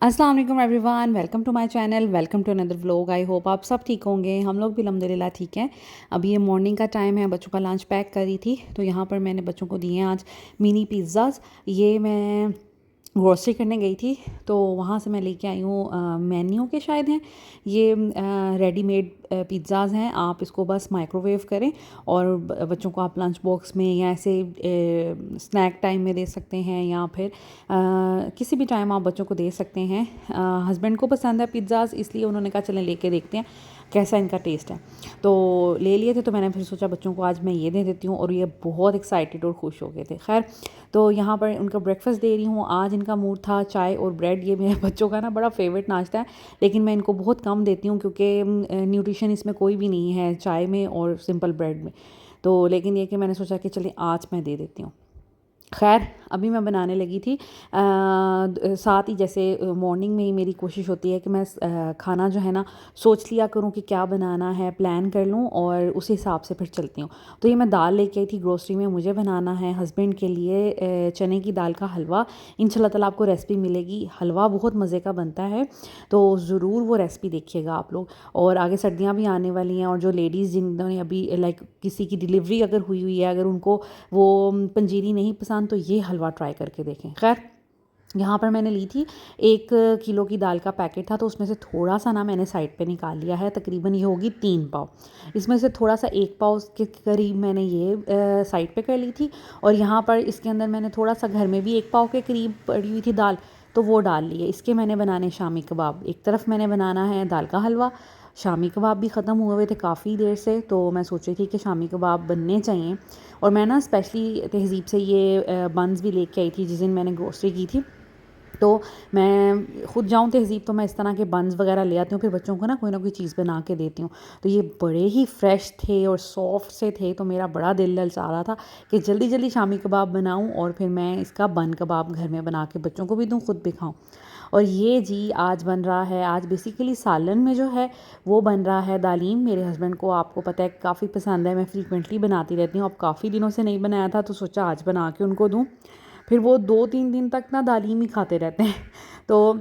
अस्सलाम वालेकुम everyone, welcome to my channel, welcome to another vlog. I hope आप सब ठीक होंगे। हम लोग भी अल्हम्दुलिल्लाह ठीक हैं। अभी ये मॉर्निंग का टाइम है, बच्चों का लंच पैक करी थी तो यहाँ पर मैंने बच्चों को दिए आज मिनी पिज़्ज़ाज़। ये मैं ग्रोसरी करने गई थी तो वहाँ से मैं लेके आई हूँ मेन्यू के शायद हैं ये रेडीमेड पिज़्ज़ाज़ हैं। आप इसको बस माइक्रोवेव करें और बच्चों को आप लंच बॉक्स में या ऐसे स्नैक टाइम में दे सकते हैं या फिर किसी भी टाइम आप बच्चों को दे सकते हैं। हस्बैंड को पसंद है पिज़्ज़ाज़, इसलिए उन्होंने कहा चलें लेके देखते हैं कैसा इनका टेस्ट है। तो ले लिए थे तो मैंने फिर सोचा बच्चों को आज मैं ये दे देती हूँ और ये बहुत एक्साइटेड और खुश हो गए थे। खैर तो यहाँ पर उनका ब्रेकफास्ट दे रही हूँ। आज इनका मूड था चाय और ब्रेड, ये मेरे बच्चों का ना बड़ा फेवरेट नाश्ता है, लेकिन मैं इनको बहुत कम देती हूँ क्योंकि न्यूट्रिशन इसमें कोई भी नहीं है चाय में और सिंपल ब्रेड में। तो लेकिन ये कि मैंने सोचा कि चलिए आज मैं दे देती हूँ। खैर अभी मैं बनाने लगी थी साथ ही जैसे मॉर्निंग में ही मेरी कोशिश होती है कि मैं खाना जो है ना सोच लिया करूँ कि क्या बनाना है, प्लान कर लूँ और उस हिसाब से फिर चलती हूँ। तो ये मैं दाल लेके आई थी ग्रोसरी में, मुझे बनाना है, हस्बैंड के लिए चने की दाल का हलवा। इंशाल्लाह ताला आपको रेसिपी मिलेगी, हलवा बहुत मज़े का बनता है तो ज़रूर वो रेसिपी देखिएगा आप लोग। और आगे सर्दियाँ भी आने वाली हैं और जो लेडीज़ जिन्होंने अभी लाइक किसी की डिलीवरी अगर हुई हुई है, अगर उनको वो पंजीरी नहीं पसंद तो ये हलवा ट्राई करके देखें। खैर यहाँ पर मैंने ली थी 1 किलो की दाल का पैकेट था तो उसमें से थोड़ा सा ना मैंने साइड पे निकाल लिया है, तकरीबन ये होगी 3 पाव। इसमें से थोड़ा सा 1 पाव के करीब मैंने ये साइड पे कर ली थी और यहाँ पर इसके अंदर मैंने थोड़ा सा घर में भी 1 पाव के करीब पड़ी हुई थी दाल तो वो डाल ली है। इसके मैंने बनाने शामी कबाब, एक तरफ मैंने बनाना है दाल का हलवा। शामी कबाब भी ख़त्म हुए हुए थे काफ़ी देर से तो मैं सोच रही थी कि शामी कबाब बनने चाहिए। और मैं ना स्पेशली तहज़ीब से ये बन्स भी लेके आई थी जिस दिन मैंने ग्रोसरी की थी। तो मैं ख़ुद जाऊँ तहज़ीब तो मैं इस तरह के बन्स वगैरह ले आती हूँ, फिर बच्चों को ना कोई चीज़ बना के देती हूँ। तो ये बड़े ही फ्रेश थे और सॉफ्ट से थे तो मेरा बड़ा दिल ललचा रहा था कि जल्दी जल्दी शामी कबाब बनाऊँ और फिर मैं इसका बन कबाब घर में बना के बच्चों को भी दूँ, ख़ुद भी खाऊँ। और ये जी आज बन रहा है, आज बेसिकली सालन में जो है वो बन रहा है दालीम। मेरे हस्बैंड को आपको पता है काफ़ी पसंद है, मैं फ्रीक्वेंटली बनाती रहती हूँ। अब काफ़ी दिनों से नहीं बनाया था तो सोचा आज बना के उनको दूँ। फिर वो 2-3 दिन तक ना दालीम ही खाते रहते हैं। तो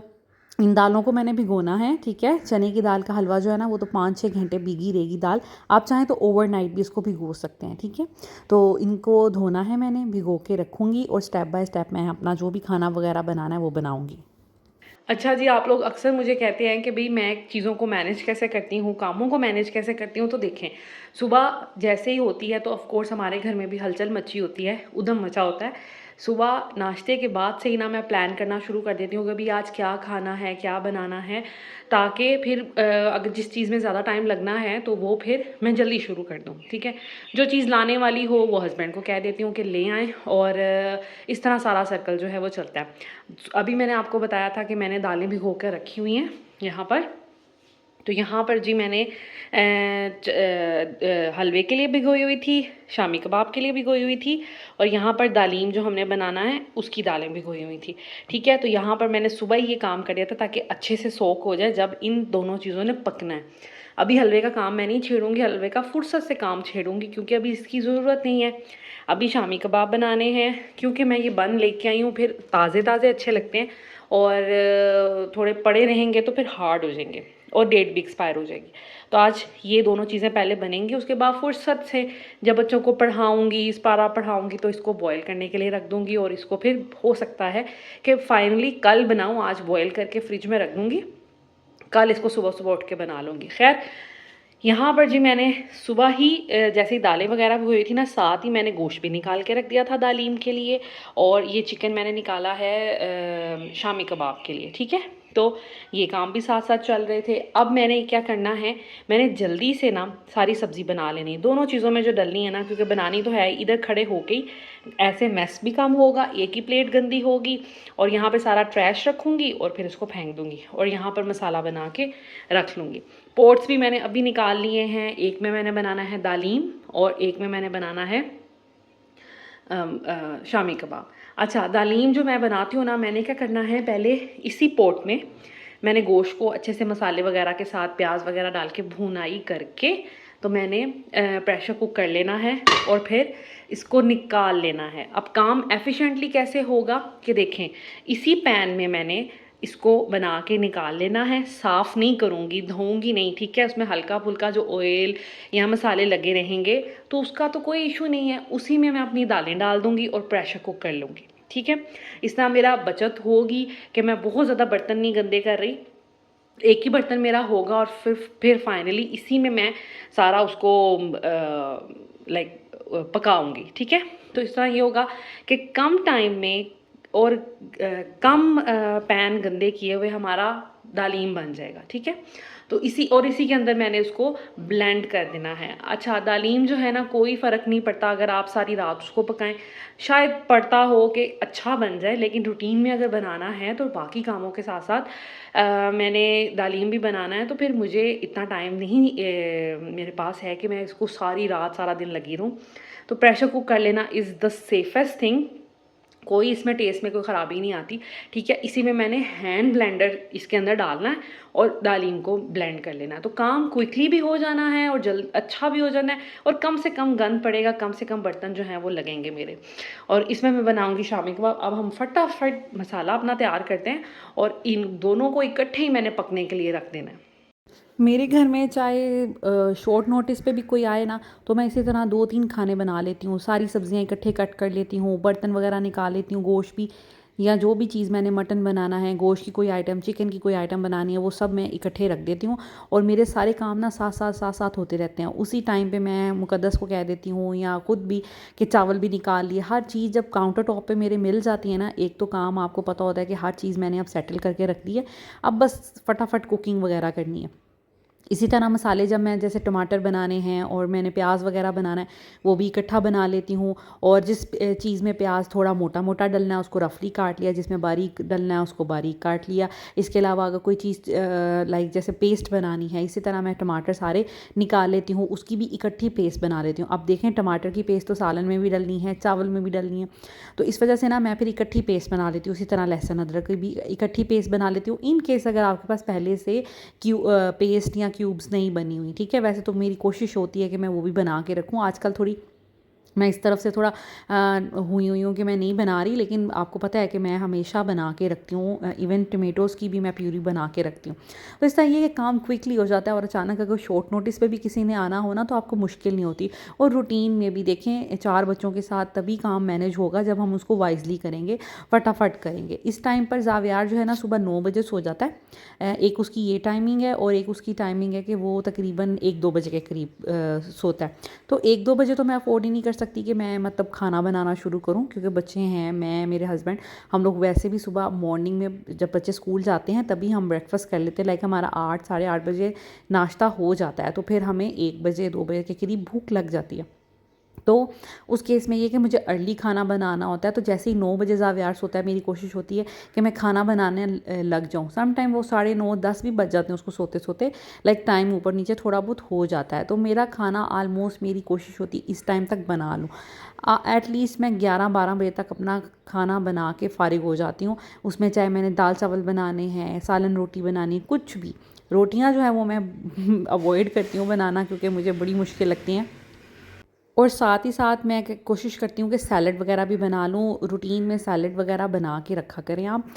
इन दालों को मैंने भिगोना है, ठीक है। चने की दाल का हलवा जो है ना वो तो 5-6 घंटे भीगी रहेगी दाल, आप चाहें तो ओवरनाइट भी इसको भिगो सकते हैं, ठीक है। तो इनको धोना है, मैंने भिगो के रखूँगी और स्टेप बाय स्टेप मैं अपना जो भी खाना वगैरह बनाना है वो बनाऊँगी। अच्छा जी, आप लोग अक्सर मुझे कहते हैं कि भई मैं चीज़ों को मैनेज कैसे करती हूँ, कामों को मैनेज कैसे करती हूँ। तो देखें, सुबह जैसे ही होती है तो ऑफ़ कोर्स हमारे घर में भी हलचल मची होती है, ऊधम मचा होता है। सुबह नाश्ते के बाद से ही ना मैं प्लान करना शुरू कर देती हूँ कि भई आज क्या खाना है, क्या बनाना है, ताकि फिर अगर जिस चीज़ में ज़्यादा टाइम लगना है तो वो फिर मैं जल्दी शुरू कर दूँ, ठीक है। जो चीज़ लाने वाली हो वो हस्बैंड को कह देती हूँ कि ले आएँ और इस तरह सारा सर्कल जो है वो चलता है। अभी मैंने आपको बताया था कि मैंने दालें भिगो कर रखी हुई हैं यहाँ पर। तो यहाँ पर जी मैंने हलवे के लिए भिगोई हुई थी, शामी कबाब के लिए भिगोई हुई थी और यहाँ पर दालीम जो हमने बनाना है उसकी दालें भिगोई हुई थी, ठीक है। तो यहाँ पर मैंने सुबह ही ये काम कर दिया था ताकि अच्छे से सोक हो जाए जब इन दोनों चीज़ों ने पकना है। अभी हलवे का काम मैं नहीं छेड़ूंगी, हलवे का फुर्सत से काम छेड़ूंगी क्योंकि अभी इसकी ज़रूरत नहीं है। अभी शामी कबाब बनाने हैं क्योंकि मैं ये बन लेके आई हूँ, फिर ताज़े ताज़े अच्छे लगते हैं और थोड़े पड़े रहेंगे तो फिर हार्ड हो जाएंगे और डेट भी एक्सपायर हो जाएगी। तो आज ये दोनों चीज़ें पहले बनेंगी, उसके बाद फुर्सत से जब बच्चों को पढ़ाऊँगी, इस पारा पढ़ाऊँगी तो इसको बॉयल करने के लिए रख दूँगी और इसको फिर हो सकता है कि फाइनली कल बनाऊँ, आज बॉयल करके फ्रिज में रख दूँगी, कल इसको सुबह सुबह उठ के बना लूँगी। खैर यहाँ पर जी मैंने सुबह ही जैसे ही दालें वगैरह भी हुई थी ना, साथ ही मैंने गोश्त भी निकाल के रख दिया था दालीम के लिए और ये चिकन मैंने निकाला है शामी कबाब के लिए, ठीक है। तो ये काम भी साथ साथ चल रहे थे। अब मैंने क्या करना है, मैंने जल्दी से ना सारी सब्ज़ी बना लेनी है दोनों चीज़ों में जो डलनी है ना, क्योंकि बनानी तो है। इधर खड़े होके ही ऐसे मैस भी कम होगा, एक ही प्लेट गंदी होगी और यहाँ पे सारा ट्रैश रखूँगी और फिर इसको फेंक दूँगी और यहाँ पर मसाला बना के रख लूँगी। पोट्स भी मैंने अभी निकाल लिए हैं, एक में मैंने बनाना है दालीम और एक में मैंने बनाना है शामी कबाब। अच्छा, दालीम जो मैं बनाती हूँ ना, मैंने क्या करना है, पहले इसी पोट में मैंने गोश्त को अच्छे से मसाले वगैरह के साथ प्याज वगैरह डाल के भुनाई करके तो मैंने प्रेशर कुक कर लेना है और फिर इसको निकाल लेना है। अब काम एफिशिएंटली कैसे होगा कि देखें, इसी पैन में मैंने इसको बना के निकाल लेना है। साफ़ नहीं करूँगी, धोऊंगी नहीं, ठीक है। उसमें हल्का फुल्का जो ऑयल या मसाले लगे रहेंगे तो उसका तो कोई इशू नहीं है, उसी में मैं अपनी दालें डाल दूँगी और प्रेशर कुक कर लूँगी, ठीक है। इस तरह मेरा बचत होगी कि मैं बहुत ज़्यादा बर्तन नहीं गंदे कर रही, एक ही बर्तन मेरा होगा और फिर फाइनली इसी में मैं सारा उसको लाइक पकाऊंगी, ठीक है। तो इस तरह ये होगा कि कम टाइम में और कम पैन गंदे किए हुए हमारा दालीम बन जाएगा, ठीक है। तो इसी के अंदर मैंने उसको ब्लेंड कर देना है। अच्छा, दालीम जो है ना, कोई फ़र्क नहीं पड़ता अगर आप सारी रात उसको पकाएं, शायद पड़ता हो कि अच्छा बन जाए, लेकिन रूटीन में अगर बनाना है तो बाकी कामों के साथ साथ मैंने दालीम भी बनाना है, तो फिर मुझे इतना टाइम नहीं मेरे पास है कि मैं इसको सारी रात सारा दिन लगी रहूँ। तो प्रेशर कुक कर लेना इज़ द सेफेस्ट थिंग, कोई इसमें टेस्ट में कोई ख़राबी नहीं आती, ठीक है। इसी में मैंने हैंड ब्लेंडर इसके अंदर डालना है और दालीम को ब्लेंड कर लेना है, तो काम क्विकली भी हो जाना है और जल्द अच्छा भी हो जाना है और कम से कम गंद पड़ेगा, कम से कम बर्तन जो हैं वो लगेंगे मेरे। और इसमें मैं बनाऊंगी शामी कबाब। अब हम फटाफट मसाला अपना तैयार करते हैं और इन दोनों को इकट्ठे ही मैंने पकने के लिए रख देना है। मेरे घर में चाहे शॉर्ट नोटिस पे भी कोई आए ना, तो मैं इसी तरह 2-3 खाने बना लेती हूँ। सारी सब्जियाँ इकट्ठे कट कर लेती हूँ, बर्तन वगैरह निकाल लेती हूँ, गोश्त भी या जो भी चीज़ मैंने मटन बनाना है, गोश्त की कोई आइटम, चिकन की कोई आइटम बनानी है, वो सब मैं इकट्ठे रख देती हूँ और मेरे सारे काम ना साथ-साथ होते रहते हैं। उसी टाइम पे मैं मुक़द्दस को कह देती हूँ या खुद भी कि चावल भी निकाल लिए। हर चीज़ जब काउंटर टॉप पे मेरे मिल जाती है ना, एक तो काम आपको पता होता है कि हर चीज़ मैंने अब सेटल करके रख दी है, अब बस फटाफट कुकिंग वगैरह करनी है। इसी तरह मसाले जब मैं जैसे टमाटर बनाने हैं और मैंने प्याज वगैरह बनाना है, वो भी इकट्ठा बना लेती हूँ। और जिस चीज़ में प्याज थोड़ा मोटा मोटा डलना है उसको रफली काट लिया, जिसमें बारीक डलना है उसको बारीक काट लिया। इसके अलावा अगर कोई चीज़ लाइक जैसे पेस्ट बनानी है, इसी तरह मैं टमाटर सारे निकाल लेती हूँ, उसकी भी इकट्ठी पेस्ट बना लेती हूँ। अब देखें, टमाटर की पेस्ट तो सालन में भी डलनी है, चावल में भी डलनी है, तो इस वजह से ना मैं फिर इकट्ठी पेस्ट बना लेती हूँ। उसी तरह लहसुन अदरक की भी इकट्ठी पेस्ट बना लेती हूँ, इन केस अगर आपके पास पहले से पेस्ट या क्यूब्स नहीं बनी हुई, ठीक है। वैसे तो मेरी कोशिश होती है कि मैं वो भी बना के रखूँ। आजकल थोड़ी मैं इस तरफ से थोड़ा हुई हूँ कि मैं नहीं बना रही, लेकिन आपको पता है कि मैं हमेशा बना के रखती हूँ। इवन टमेटोज़ की भी मैं प्यूरी बना के रखती हूँ। तो इस तरह ये कि काम क्विकली हो जाता है और अचानक अगर शॉर्ट नोटिस पे भी किसी ने आना हो ना, तो आपको मुश्किल नहीं होती। और रूटीन में भी देखें, 4 बच्चों के साथ तभी काम मैनेज होगा जब हम उसको वाइजली करेंगे, फटाफट करेंगे। इस टाइम पर ज़ावियार जो है ना, सुबह 9 बजे सो जाता है। एक उसकी ये टाइमिंग है और एक उसकी टाइमिंग है कि वो तकरीबन 1-2 बजे के करीब सोता है। तो 1-2 बजे तो मैं अफोर्ड ही नहीं कर सकती कि मैं मतलब खाना बनाना शुरू करूं, क्योंकि बच्चे हैं, मैं, मेरे हस्बैंड, हम लोग वैसे भी सुबह मॉर्निंग में जब बच्चे स्कूल जाते हैं तभी हम ब्रेकफास्ट कर लेते हैं। लाइक हमारा 8 साढ़े 8 बजे नाश्ता हो जाता है, तो फिर हमें 1 बजे 2 बजे के करीब भूख लग जाती है। तो उस केस में ये कि मुझे अर्ली खाना बनाना होता है, तो जैसे ही 9 बजे ज़ावियार सोता है, मेरी कोशिश होती है कि मैं खाना बनाने लग जाऊँ। सम टाइम वो 9:30-10 भी बज जाते हैं उसको सोते सोते, लाइक टाइम ऊपर नीचे थोड़ा बहुत हो जाता है। तो मेरा खाना आलमोस्ट, मेरी कोशिश होती है इस टाइम तक बना लूँ। एटलीस्ट मैं 11-12 बजे तक अपना खाना बना के फ़ारिग हो जाती हूँ। उसमें चाहे मैंने दाल चावल बनाने हैं, सालन रोटी बनानी है, कुछ भी। रोटियाँ जो है वो मैं अवॉइड करती हूँ बनाना, क्योंकि मुझे बड़ी मुश्किल लगती हैं। और साथ ही साथ मैं कोशिश करती हूँ कि सैलड वगैरह भी बना लूँ। रूटीन में सैलड वगैरह बना के रखा करें आप।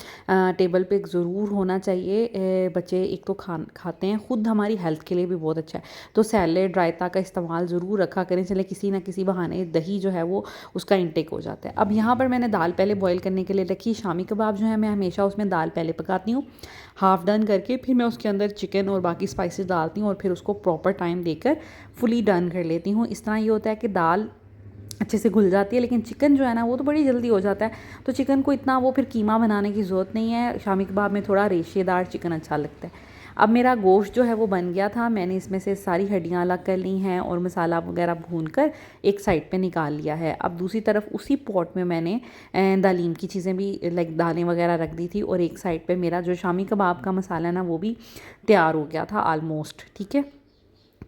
टेबल पे ज़रूर होना चाहिए। बच्चे एक तो खाते हैं, ख़ुद हमारी हेल्थ के लिए भी बहुत अच्छा है। तो सैलड, रायता का इस्तेमाल ज़रूर रखा करें, चले किसी ना किसी बहाने दही जो है वो उसका इंटेक हो जाता है। अब यहाँ पर मैंने दाल पहले बॉयल करने के लिए रखी। शामी कबाब जो है मैं हमेशा उसमें दाल पहले पकाती हूँ, हाफ़ डन करके फिर मैं उसके अंदर चिकन और बाकी स्पाइसेस डालती हूँ और फिर उसको प्रॉपर टाइम देकर फुली डन कर लेती हूँ। इस तरह ये होता है कि दाल अच्छे से घुल जाती है, लेकिन चिकन जो है ना वो तो बड़ी जल्दी हो जाता है। तो चिकन को इतना वो फिर कीमा बनाने की ज़रूरत नहीं है। शामी कबाब में थोड़ा रेशेदार चिकन अच्छा लगता है। अब मेरा गोश्त जो है वो बन गया था, मैंने इसमें से सारी हड्डियाँ अलग कर ली हैं और मसाला वगैरह भूनकर एक साइड पे निकाल लिया है। अब दूसरी तरफ उसी पॉट में मैंने दालीम की चीज़ें भी, लाइक दालें वगैरह रख दी थी, और एक साइड पे मेरा जो शामी कबाब का मसाला है ना वो भी तैयार हो गया था ऑलमोस्ट, ठीक है।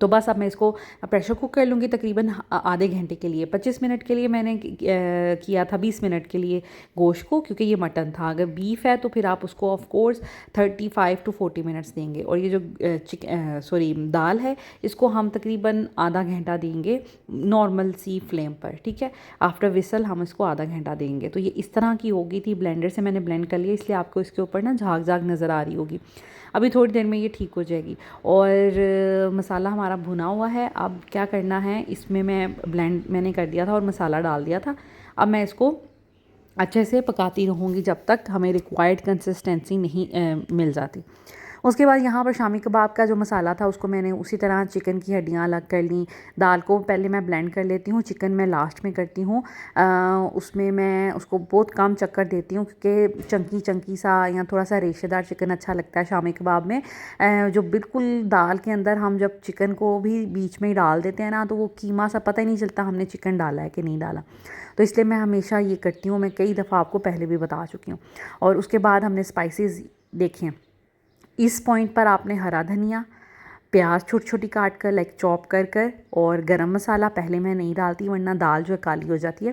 तो बस अब मैं इसको प्रेशर कुक कर लूँगी तकरीबन आधे घंटे के लिए। 25 मिनट के लिए मैंने किया था, 20 मिनट के लिए गोश्त को, क्योंकि ये मटन था। अगर बीफ है तो फिर आप उसको ऑफ कोर्स 35 टू 40 मिनट्स देंगे। और ये जो दाल है इसको हम तकरीबन आधा घंटा देंगे नॉर्मल सी फ्लेम पर, ठीक है। आफ्टर विसल हम इसको आधा घंटा देंगे। तो ये इस तरह की होगी थी, ब्लेंडर से मैंने ब्लेंड कर लिया, इसलिए आपको इसके ऊपर ना झाग झाग नज़र आ रही होगी। अभी थोड़ी देर में ये ठीक हो जाएगी। और मसाला हमारा भुना हुआ है। अब क्या करना है, इसमें मैंने कर दिया था और मसाला डाल दिया था। अब मैं इसको अच्छे से पकाती रहूँगी जब तक हमें रिक्वायर्ड कंसिस्टेंसी नहीं मिल जाती। उसके बाद यहाँ पर शामी कबाब का जो मसाला था उसको मैंने उसी तरह चिकन की हड्डियाँ अलग कर ली। दाल को पहले मैं ब्लेंड कर लेती हूँ, चिकन मैं लास्ट में करती हूँ। उसमें मैं उसको बहुत कम चक्कर देती हूँ, क्योंकि चंकी चंकी सा या थोड़ा सा रेशेदार चिकन अच्छा लगता है शामी कबाब में। जो बिल्कुल दाल के अंदर हम जब चिकन को भी बीच में ही डाल देते हैं ना, तो वो कीमा सा पता ही नहीं चलता हमने चिकन डाला है कि नहीं डाला। तो इसलिए मैं हमेशा ये करती हूँ। मैं कई दफ़ा आपको पहले भी बता चुकी हूँ। और उसके बाद हमने स्पाइसेस देखें। इस पॉइंट पर आपने हरा धनिया, प्याज छोटी छोटी काट कर लाइक चॉप कर और गरम मसाला पहले मैं नहीं डालती, वरना दाल जो है काली हो जाती है।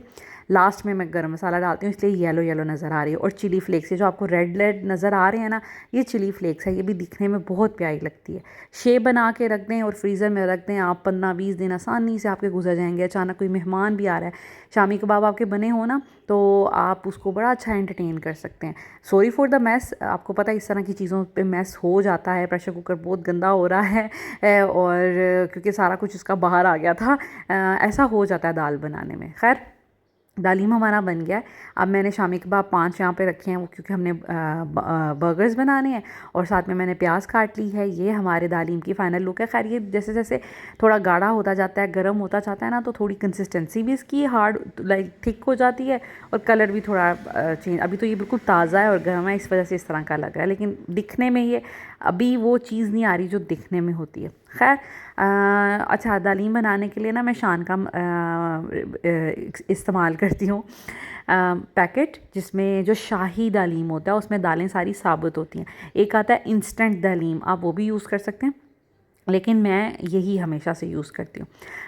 लास्ट में मैं गरम मसाला डालती हूँ, इसलिए येलो येलो नज़र आ रही है। और चिली फ्लेक्स, ये जो आपको रेड रेड नज़र आ रहे हैं ना, ये चिली फ्लेक्स है। ये भी दिखने में बहुत प्यारी लगती है। शेप बना के रख दें और फ्रीज़र में रख दें आप, 15-20 दिन आसानी से आपके गुजर जाएंगे। अचानक कोई मेहमान भी आ रहा है, शामी कबाब आपके बने हो ना, तो आप उसको बड़ा अच्छा एंटरटेन कर सकते हैं। सॉरी फॉर द मैस, आपको पता है इस तरह की चीज़ों पे मैस हो जाता है। प्रेशर कुकर बहुत गंदा हो रहा है और क्योंकि सारा कुछ इसका बाहर आ गया था, ऐसा हो जाता है दाल बनाने में। खैर, दालीम हमारा बन गया है। अब मैंने शामी कबाब 5 यहाँ पे रखे हैं, वो क्योंकि हमने बर्गर्स बनाने हैं, और साथ में मैंने प्याज काट ली है। ये हमारे दालीम की फ़ाइनल लुक है। खैर, ये जैसे जैसे थोड़ा गाढ़ा होता जाता है, गर्म होता जाता है ना, तो थोड़ी कंसिस्टेंसी भी इसकी हार्ड लाइक थिक हो जाती है और कलर भी थोड़ा चेंज। अभी तो ये बिल्कुल ताज़ा है और गर्म है, इस वजह से इस तरह का लग रहा है, लेकिन दिखने में ये अभी वो चीज़ नहीं आ रही जो दिखने में होती है। खैर, अच्छा, दालीम बनाने के लिए ना मैं शान का इस्तेमाल करती हूँ पैकेट, जिसमें जो शाही दालीम होता है उसमें दालें सारी साबुत होती हैं। एक आता है इंस्टेंट दालीम, आप वो भी यूज़ कर सकते हैं, लेकिन मैं यही हमेशा से यूज़ करती हूँ।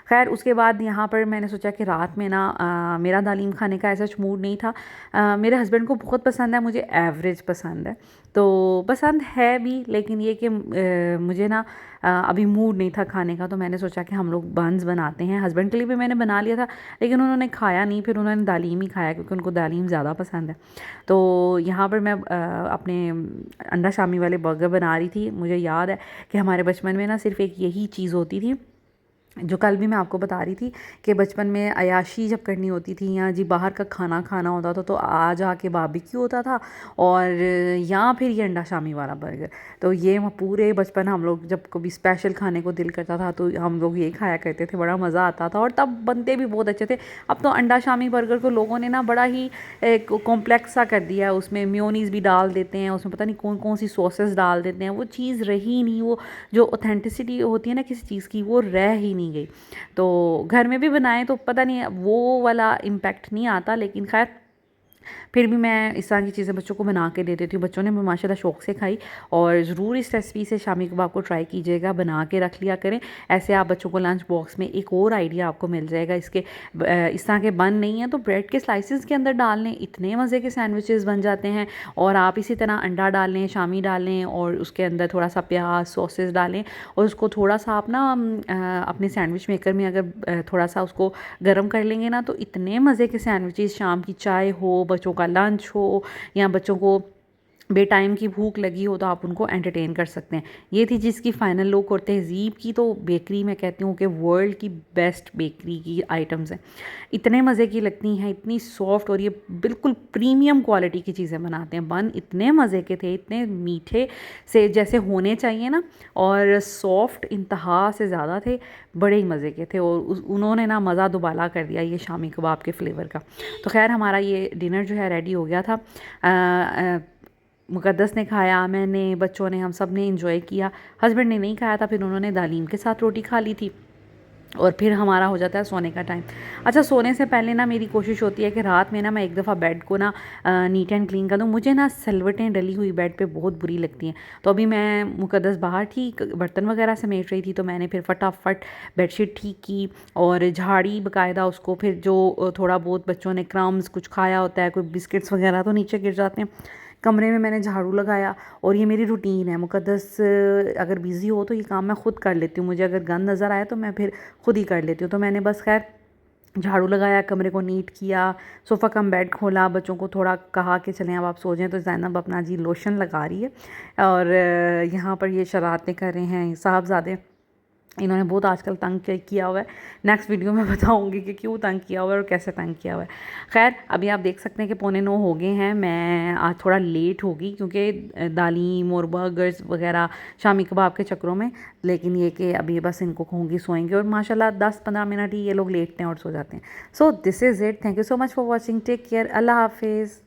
खैर, उसके बाद यहाँ पर मैंने सोचा कि रात में ना मेरा दालीम खाने का ऐसा मूड नहीं था। मेरे हस्बैंड को बहुत पसंद है, मुझे एवरेज पसंद है, तो पसंद है भी, लेकिन ये कि मुझे ना अभी मूड नहीं था खाने का। तो मैंने सोचा कि हम लोग बंस बनाते हैं। हस्बैंड के लिए भी मैंने बना लिया था, लेकिन उन्होंने खाया नहीं, फिर उन्होंने दालीम ही खाया क्योंकि उनको दालीम ज़्यादा पसंद है। तो यहाँ पर मैं अपने अंडा शामी वाले बर्गर बना रही थी। मुझे याद है कि हमारे बचपन में ना सिर्फ़ एक यही चीज़ होती थी, जो कल भी मैं आपको बता रही थी कि बचपन में अयाशी जब करनी होती थी या जी बाहर का खाना खाना होता था, तो आ जा के बारबेक्यू होता था, और या फिर ये अंडा शामी वाला बर्गर। तो ये पूरे बचपन हम लोग जब कभी स्पेशल खाने को दिल करता था तो हम लोग ये खाया करते थे, बड़ा मज़ा आता था, और तब बनते भी बहुत अच्छे थे। अब तो अंडा शामी बर्गर को लोगों ने ना बड़ा ही कॉम्प्लेक्स सा कर दिया है, उसमें मेयोनीज़ भी डाल देते हैं, उसमें पता नहीं कौन कौन सी सॉसेस डाल देते हैं। वो चीज़ रही नहीं, वो जो ऑथेंटिसिटी होती है ना किसी चीज़ की, वो रह ही नहीं गई। तो घर में भी बनाएं तो पता नहीं वो वाला इम्पैक्ट नहीं आता, लेकिन खैर फिर भी मैं इस तरह की चीज़ें बच्चों को बना के दे देती हूँ। बच्चों ने भी माशाल्लाह शौक़ से खाई, और ज़रूर इस रेसिपी से शामी कबाब को ट्राई कीजिएगा, बना के रख लिया करें। ऐसे आप बच्चों को लंच बॉक्स में एक और आइडिया आपको मिल जाएगा। इसके इस तरह के बन नहीं है तो ब्रेड के स्लाइसेस के अंदर डाल लें, इतने मज़े के सैंडविचेस बन जाते हैं। और आप इसी तरह अंडा डाल लें, शामी डाल लें, और उसके अंदर थोड़ा सा प्याज सॉसेस डालें, और उसको थोड़ा सा आप ना अपने सैंडविच मेकर में अगर थोड़ा सा उसको गर्म कर लेंगे ना, तो इतने मज़े के सैंडविचेस, शाम की चाय हो, बच्चों का लंच हो, या बच्चों को बे टाइम की भूख लगी हो, तो आप उनको एंटरटेन कर सकते हैं। ये थी जिसकी फ़ाइनल लुक। और तहज़ीब की तो बेकरी मैं कहती हूँ कि वर्ल्ड की बेस्ट बेकरी की आइटम्स हैं, इतने मज़े की लगती हैं, इतनी सॉफ्ट, और ये बिल्कुल प्रीमियम क्वालिटी की चीज़ें बनाते हैं। बन इतने मज़े के थे, इतने मीठे से जैसे होने चाहिए ना, और सॉफ्ट इंतहा से ज़्यादा थे, बड़े ही मज़े के थे। और उन्होंने ना मज़ा दुबाला कर दिया ये शामी कबाब के फ्लेवर का। तो खैर, हमारा ये डिनर जो है रेडी हो गया था। मुक़द्दस ने खाया, मैंने, बच्चों ने, हम सब ने इंजॉय किया। हस्बैंड ने नहीं खाया था, फिर उन्होंने दालीम के साथ रोटी खा ली थी। और फिर हमारा हो जाता है सोने का टाइम। अच्छा, सोने से पहले ना मेरी कोशिश होती है कि रात में ना मैं एक दफ़ा बेड को ना नीट एंड क्लीन कर दूँ। मुझे ना सिलवटें डली हुई बेड पे बहुत बुरी लगती हैं। तो अभी मैं मुकद्दस बाहर थी, बर्तन वगैरह समेट रही थी, तो मैंने फिर फटाफट बेडशीट ठीक की और झाड़ी बाकायदा उसको। फिर जो थोड़ा बहुत बच्चों ने क्रम्स कुछ खाया होता है, कोई बिस्किट्स वगैरह तो नीचे गिर जाते हैं, कमरे में मैंने झाड़ू लगाया। और ये मेरी रूटीन है। मुकद्दस अगर बिज़ी हो तो ये काम मैं ख़ुद कर लेती हूँ। मुझे अगर गंद नज़र आए तो मैं फिर खुद ही कर लेती हूँ। तो मैंने बस खैर झाड़ू लगाया, कमरे को नीट किया, सोफ़ा कम बेड खोला, बच्चों को थोड़ा कहा कि चलें अब आप सो जाएं। तो ज़ैनब अपना जी लोशन लगा रही है और यहाँ पर ये शरारतें कर रहे हैं साहबज़ादे। इन्होंने बहुत आजकल तंग किया हुआ है। नेक्स्ट वीडियो में बताऊंगी कि क्यों तंग किया हुआ है और कैसे तंग किया हुआ है। खैर अभी आप देख सकते हैं कि 8:45 हो गए हैं। मैं आज थोड़ा लेट होगी क्योंकि दालीम और बर्गर्स वगैरह शामी कबाब के चक्करों में। लेकिन ये कि अभी बस इनको कहूँगी सोएंगे और माशाल्लाह 10-15 मिनट ही ये लोग लेटते हैं और सो जाते हैं। So this is it. Thank you so much for watching. Take care. अल्लाह हाफिज़।